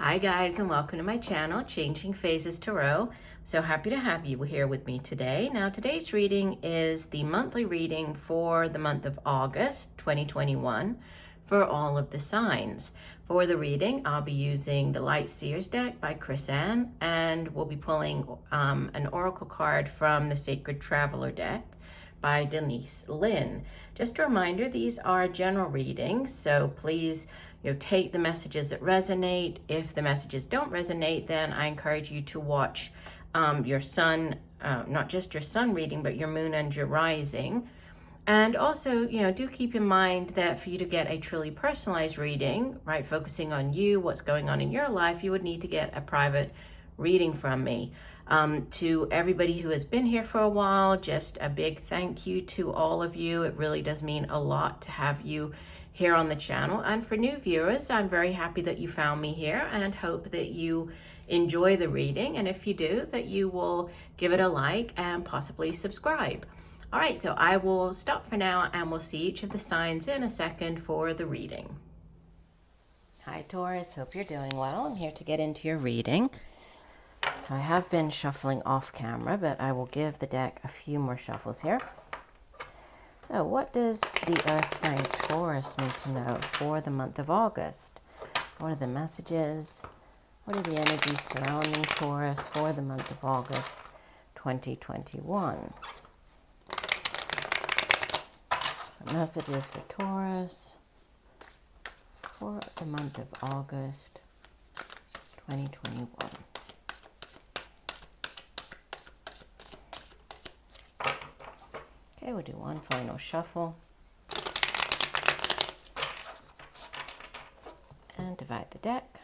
Hi guys, and welcome to my channel, Changing Phases Tarot. So happy to have you here with me today. Now today's reading is the monthly reading for the month of August 2021 for all of the signs. For the reading, I'll be using the Light Seers deck by Chris Ann, and we'll be pulling an oracle card from the Sacred Traveler deck by Denise Lynn. Just a reminder, these are general readings, so please take the messages that resonate. If the messages don't resonate, then I encourage you to watch your sun, not just your sun reading, but your moon and your rising. And also, do keep in mind that for you to get a truly personalized reading, right, focusing on you, what's going on in your life, you would need to get a private reading from me. To everybody who has been here for a while, just a big thank you to all of you. It really does mean a lot to have you here on the channel. And for new viewers, I'm very happy that you found me here and hope that you enjoy the reading. And if you do, that you will give it a like and possibly subscribe. All right, so I will stop for now and we'll see each of the signs in a second for the reading. Hi Taurus, hope you're doing well. I'm here to get into your reading. So I have been shuffling off camera, but I will give the deck a few more shuffles here. So what does the Earth sign Taurus need to know for the month of August? What are the messages? What are the energies surrounding Taurus for the month of August 2021? So messages for Taurus for the month of August 2021. Okay, we'll do one final shuffle and divide the deck.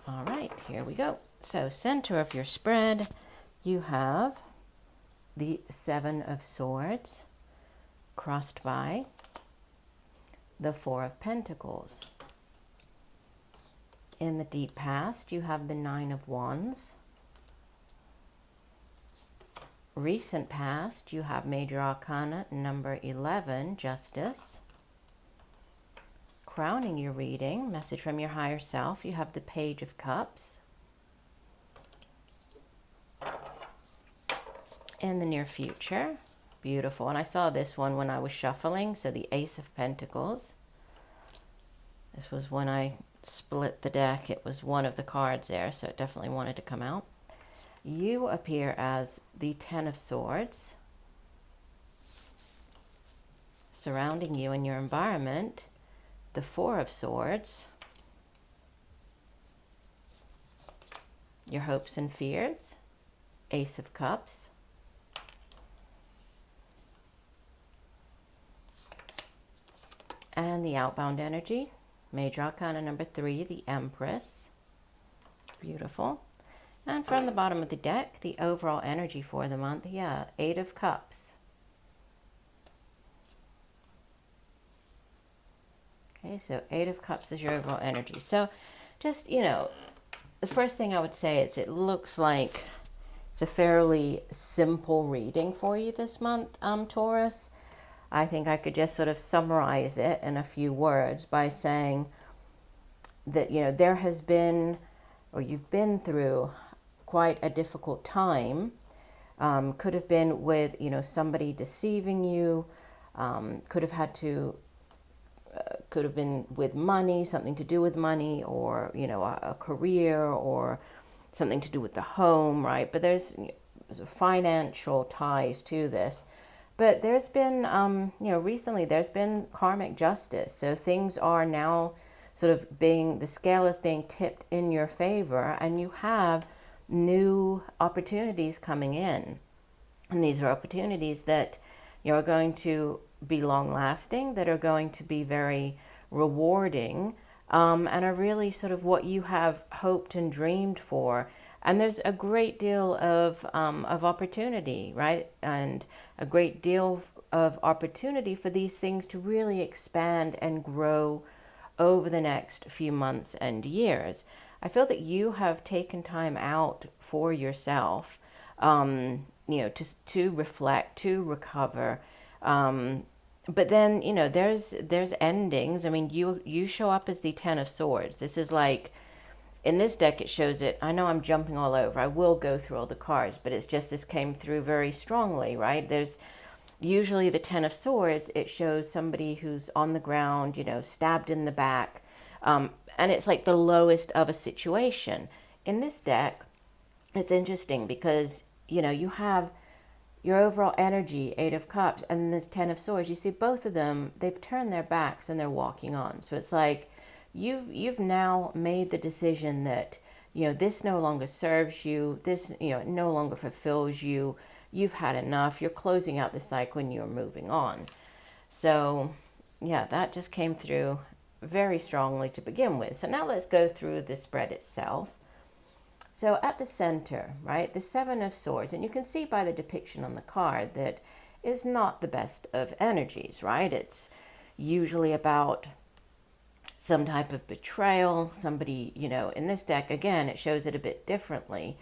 All right, here we go. So center of your spread, you have the Seven of Swords crossed by the Four of Pentacles. In the deep past, you have the Nine of Wands. Recent past, you have Major Arcana number 11, Justice. Crowning your reading, message from your higher self, you have the Page of Cups. In the near future, beautiful. And I saw this one when I was shuffling, so the Ace of Pentacles. This was when I split the deck. It was one of the cards there, so it definitely wanted to come out. You appear as the Ten of Swords. Surrounding you in your environment, the Four of Swords. Your hopes and fears, Ace of Cups. And the outbound energy, Major Arcana number 3, the Empress. Beautiful. And from the bottom of the deck, the overall energy for the month, Eight of Cups. Okay, so Eight of Cups is your overall energy. So just, the first thing I would say is it looks like it's a fairly simple reading for you this month, Taurus. I think I could just sort of summarize it in a few words by saying that, there has been, or you've been through quite a difficult time. Could have been with, somebody deceiving you, could have been with money, something to do with money, or, a career, or something to do with the home, right? But there's financial ties to this. But there's been, recently there's been karmic justice. So things are now sort of the scale is being tipped in your favor, and you have new opportunities coming in. And these are opportunities that are going to be long lasting, that are going to be very rewarding, and are really sort of what you have hoped and dreamed for. And there's a great deal of opportunity, right? And a great deal of opportunity for these things to really expand and grow over the next few months and years. I feel that you have taken time out for yourself, to reflect, to recover, but then, you know, there's endings. I mean, you show up as the Ten of Swords. This is like, in this deck it shows it. I know I'm jumping all over. I will go through all the cards, but it's just this came through very strongly, right? There's usually the Ten of Swords. It shows somebody who's on the ground, you know, stabbed in the back, and it's like the lowest of a situation. In this deck, it's interesting because, you know, you have your overall energy, Eight of Cups, and this Ten of Swords. You see both of them, they've turned their backs and they're walking on. So it's like you've now made the decision that, you know, this no longer serves you. This, you know, no longer fulfills you. You've had enough. You're closing out the cycle and you're moving on. So yeah, that just came through very strongly to begin with. So now let's go through the spread itself. So at the center, right, the Seven of Swords, and you can see by the depiction on the card that is not the best of energies, right? It's usually about some type of betrayal, somebody, you know, in this deck, again, it shows it a bit differently.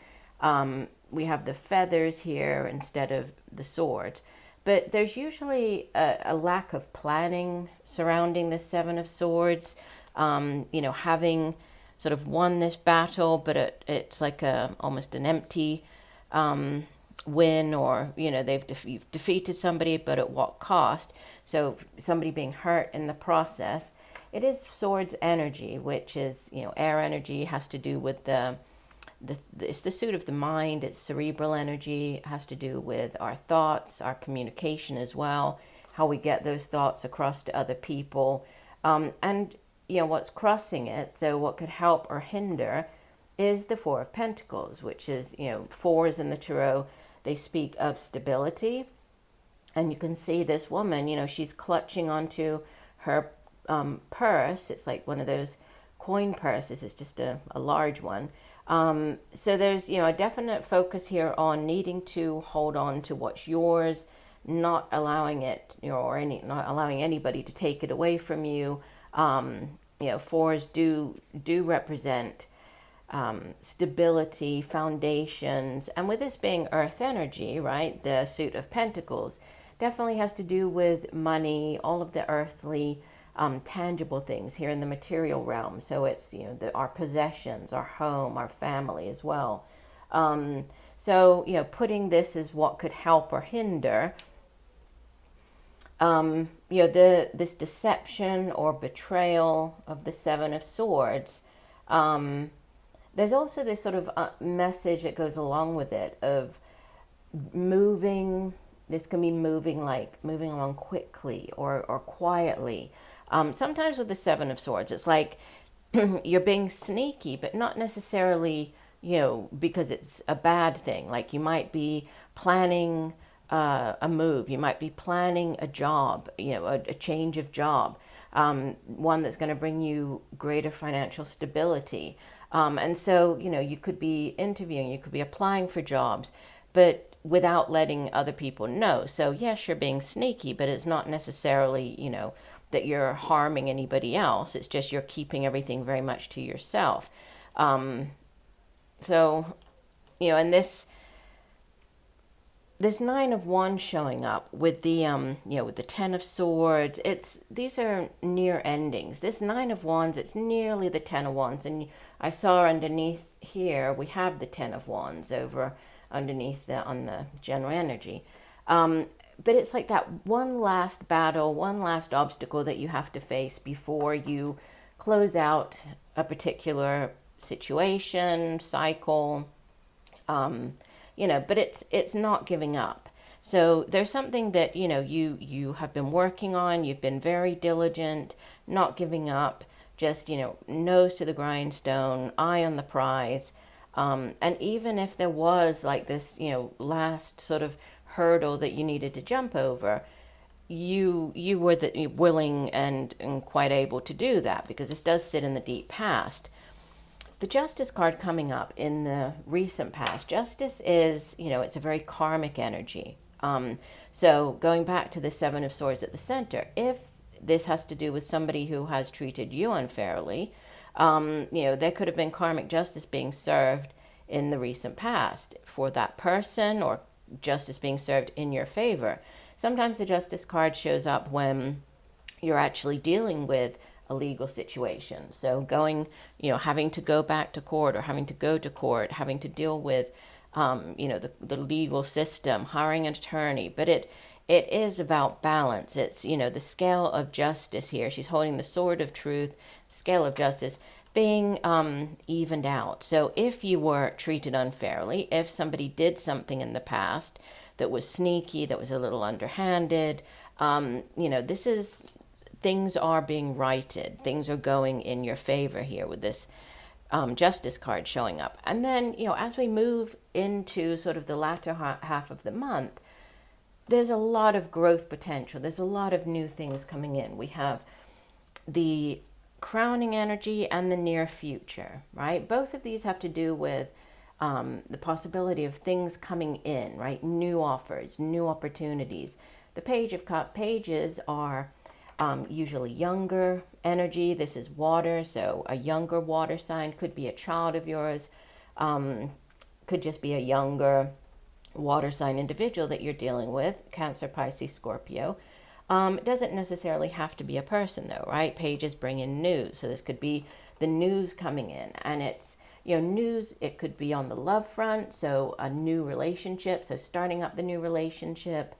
We have the feathers here instead of the swords, but there's usually a lack of planning surrounding the Seven of Swords, you know, having sort of won this battle, but it's like almost an empty win, or, you know, you've defeated somebody, but at what cost? So somebody being hurt in the process. It is swords energy, which is, you know, air energy, has to do with it's the suit of the mind. It's cerebral energy. It has to do with our thoughts, our communication as well, how we get those thoughts across to other people, and you know, what's crossing it. So what could help or hinder is the Four of Pentacles, which is, you know, fours in the tarot. They speak of stability. And you can see this woman, you know, she's clutching onto her purse. It's like one of those coin purses. It's just a large one. So there's, you know, a definite focus here on needing to hold on to what's yours, not allowing it, you know, not allowing anybody to take it away from you. You know, fours do represent stability, foundations, and with this being earth energy, right, the suit of pentacles definitely has to do with money, all of the earthly, tangible things here in the material realm. So it's, you know, our possessions, our home, our family as well. So, you know, putting this as what could help or hinder. You know, this deception or betrayal of the Seven of Swords. There's also this sort of message that goes along with it of moving. This can be moving along quickly or quietly. Sometimes with the Seven of Swords, it's like you're being sneaky, but not necessarily, you know, because it's a bad thing. Like you might be planning a move, you might be planning a job, you know, a change of job, one that's going to bring you greater financial stability. And so, you know, you could be interviewing, you could be applying for jobs, but without letting other people know. So yes, you're being sneaky, but it's not necessarily, you know, that you're harming anybody else. It's just you're keeping everything very much to yourself. So, you know, and this Nine of Wands showing up with the you know, with the Ten of Swords, these are near endings. This Nine of Wands, it's nearly the Ten of Wands, and I saw underneath here we have the Ten of Wands over underneath on the general energy. But it's like that one last battle, one last obstacle that you have to face before you close out a particular situation, cycle. You know, but it's not giving up. So there's something that, you know, you have been working on, you've been very diligent, not giving up, just, you know, nose to the grindstone, eye on the prize. And even if there was like this, you know, last sort of hurdle that you needed to jump over, you were willing and quite able to do that, because this does sit in the deep past. The Justice card coming up in the recent past. Justice is, you know, it's a very karmic energy. So going back to the Seven of Swords at the center, if this has to do with somebody who has treated you unfairly, you know, there could have been karmic justice being served in the recent past for that person, or justice being served in your favor. sometimes the Justice card shows up when you're actually dealing with a legal situation. So going, having to go back to court or having to go to court, having to deal with, the legal system, hiring an attorney. But it is about balance. It's, the scale of justice here. She's holding the sword of truth, scale of justice being evened out. So if you were treated unfairly, if somebody did something in the past that was sneaky, that was a little underhanded, this is, things are being righted. Things are going in your favor here with this Justice card showing up. And then, as we move into sort of the latter half of the month, there's a lot of growth potential. There's a lot of new things coming in. We have the crowning energy and the near future, right? Both of these have to do with the possibility of things coming in, right? New offers, new opportunities. The Page of Cups pages are usually younger energy. This is water, so a younger water sign could be a child of yours, could just be a younger water sign individual that you're dealing with, Cancer, Pisces, Scorpio. It doesn't necessarily have to be a person though, right? Pages bring in news. So this could be the news coming in, and it's, news, it could be on the love front. So a new relationship. So starting up the new relationship.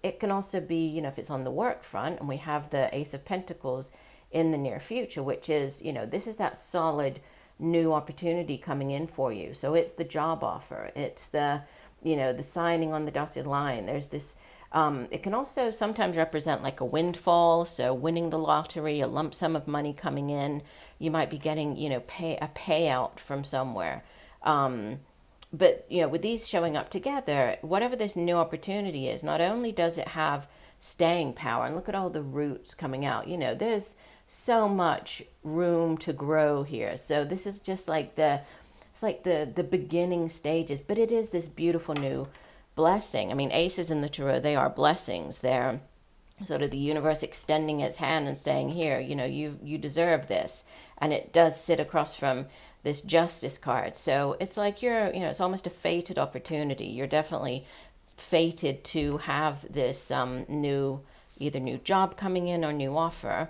It can also be, if it's on the work front, and we have the Ace of Pentacles in the near future, which is, this is that solid new opportunity coming in for you. So it's the job offer. It's the, the signing on the dotted line. There's this, it can also sometimes represent like a windfall. So winning the lottery, a lump sum of money coming in. You might be getting, a payout from somewhere. But, with these showing up together, whatever this new opportunity is, not only does it have staying power, and look at all the roots coming out, there's so much room to grow here. So this is just like it's like the beginning stages, but it is this beautiful new blessing. I mean, aces in the tarot, they are blessings. They're sort of the universe extending its hand and saying, here, you deserve this. And it does sit across from this Justice card. So it's like it's almost a fated opportunity. You're definitely fated to have this either new job coming in or new offer.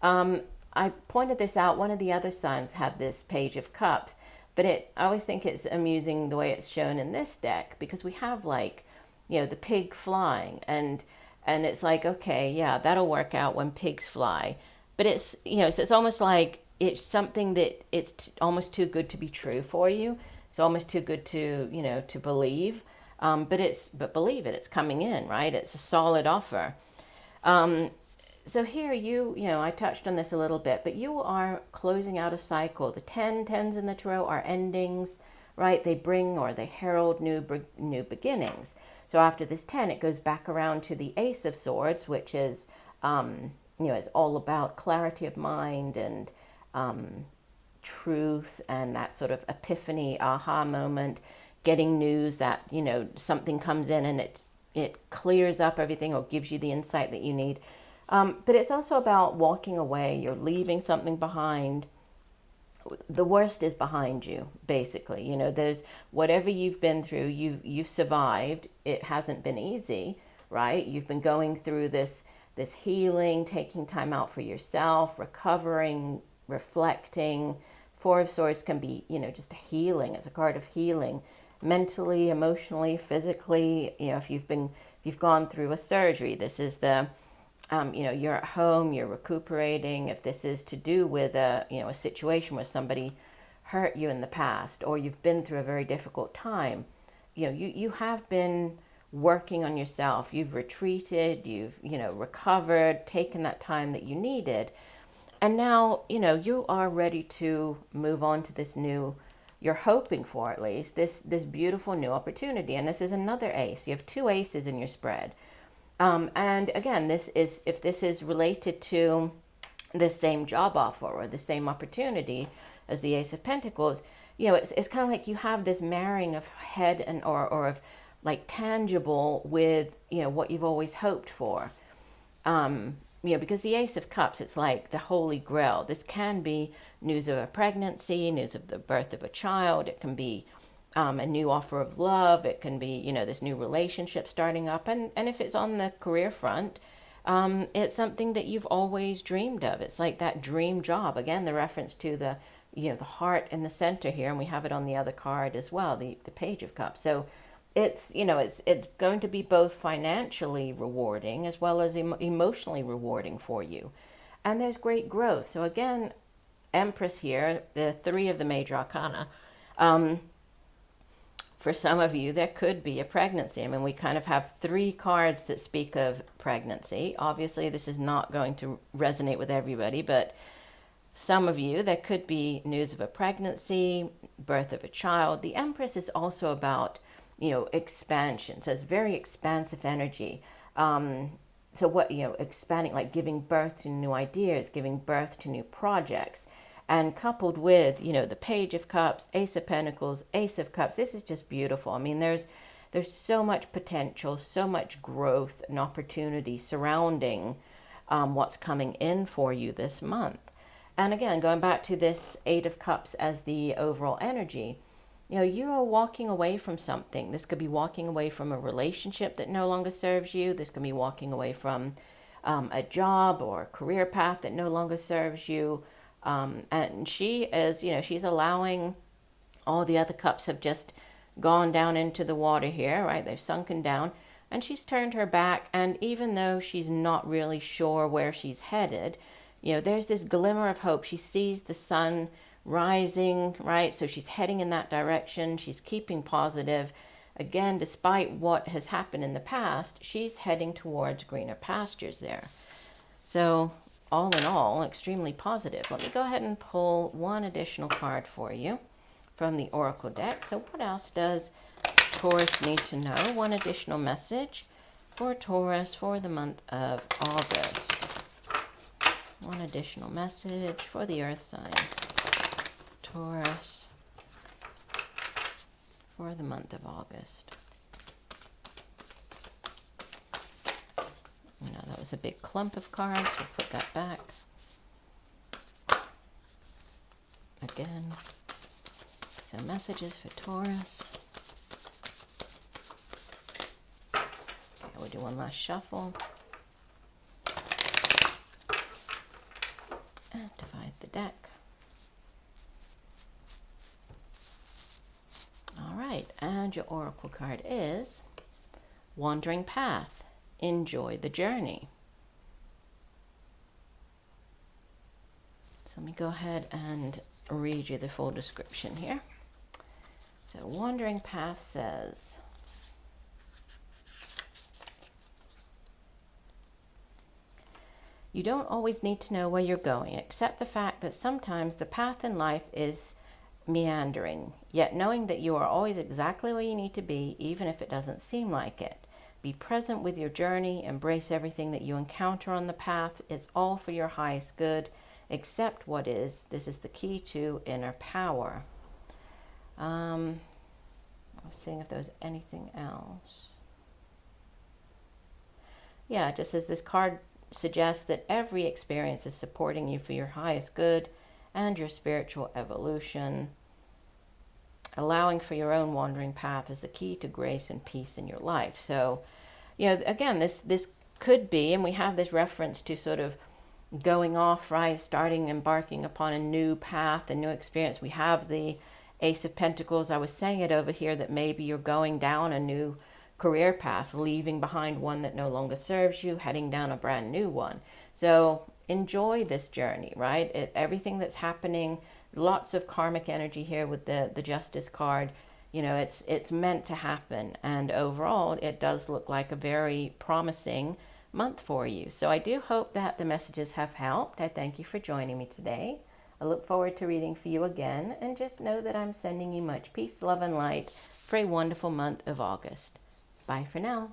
I pointed this out. One of the other signs had this Page of Cups, but I always think it's amusing the way it's shown in this deck, because we have like, the pig flying, and it's like, okay, yeah, that'll work out when pigs fly. But it's, so it's almost like it's something that it's almost too good to be true for you. It's almost too good to, to believe. But believe it, it's coming in, right? It's a solid offer. So here I touched on this a little bit, but you are closing out a cycle. The tens in the tarot are endings, right? They bring or they herald new beginnings. So after this 10, it goes back around to the Ace of Swords, which is, it's all about clarity of mind and truth and that sort of epiphany, aha moment, getting news that, something comes in and it clears up everything or gives you the insight that you need. But it's also about walking away. You're leaving something behind. The worst is behind you, basically. There's whatever you've been through, you've survived. It hasn't been easy, right? You've been going through this healing, taking time out for yourself, recovering, reflecting. Four of Swords can be, just a healing. It's a card of healing, mentally, emotionally, physically. If you've gone through a surgery, this is the, you're at home, you're recuperating. If this is to do with a situation where somebody hurt you in the past, or you've been through a very difficult time, you have been working on yourself. You've retreated, you've, recovered, taken that time that you needed. And now, you are ready to move on to this new, you're hoping for at least, this beautiful new opportunity. And this is another ace. You have two aces in your spread. And again, if this is related to the same job offer or the same opportunity as the Ace of Pentacles, it's kind of like you have this marrying of head and or of like tangible with, what you've always hoped for. Because the Ace of Cups, it's like the Holy Grail. This can be news of a pregnancy, news of the birth of a child. It can be a new offer of love. It can be, this new relationship starting up. And if it's on the career front, it's something that you've always dreamed of. It's like that dream job. Again, the reference to the, the heart in the center here, and we have it on the other card as well, the Page of Cups. So it's, it's going to be both financially rewarding as well as emotionally rewarding for you. And there's great growth. So again, Empress here, the 3 of the major arcana. For some of you, there could be a pregnancy. I mean, we kind of have 3 cards that speak of pregnancy. Obviously, this is not going to resonate with everybody, but some of you, there could be news of a pregnancy, birth of a child. The Empress is also about, expansion. So it's very expansive energy. So what, expanding, like giving birth to new ideas, giving birth to new projects. And coupled with, the Page of Cups, Ace of Pentacles, Ace of Cups, this is just beautiful. I mean, there's so much potential, so much growth and opportunity surrounding what's coming in for you this month. And again, going back to this 8 of Cups as the overall energy, you are walking away from something. This could be walking away from a relationship that no longer serves you. This could be walking away from a job or a career path that no longer serves you. And she is, she's allowing, all the other cups have just gone down into the water here, right? They've sunken down, and she's turned her back. And even though she's not really sure where she's headed, there's this glimmer of hope. She sees the sun rising, right? So she's heading in that direction. She's keeping positive. Again, despite what has happened in the past, she's heading towards greener pastures there. So all in all, extremely positive. Let me go ahead and pull one additional card for you from the Oracle deck. So what else does Taurus need to know? One additional message for Taurus for the month of August. One additional message for the Earth sign. Taurus for the month of August. That was a big clump of cards. We'll put that back. Again, some messages for Taurus. Okay, we'll do one last shuffle. And divide the deck. All right, and your Oracle card is Wandering Path. Enjoy the journey. So let me go ahead and read you the full description here. So Wandering Path says, you don't always need to know where you're going. Accept the fact that sometimes the path in life is meandering, yet knowing that you are always exactly where you need to be, even if it doesn't seem like it. Be present with your journey. Embrace everything that you encounter on the path. It's all for your highest good. Accept what is. This is the key to inner power. I was seeing if there was anything else. Yeah, just as this card suggests that every experience is supporting you for your highest good and your spiritual evolution. Allowing for your own wandering path is the key to grace and peace in your life. So, again, this could be, and we have this reference to sort of going off, right? Embarking upon a new path, a new experience. We have the Ace of Pentacles. I was saying it over here that maybe you're going down a new career path, leaving behind one that no longer serves you, heading down a brand new one. So enjoy this journey, right? Everything that's happening, lots of karmic energy here with the Justice card. It's meant to happen, and overall it does look like a very promising month for you. So I do hope that the messages have helped. I thank you for joining me today. I look forward to reading for you again, and just know that I'm sending you much peace, love, and light for a wonderful month of August. Bye for now.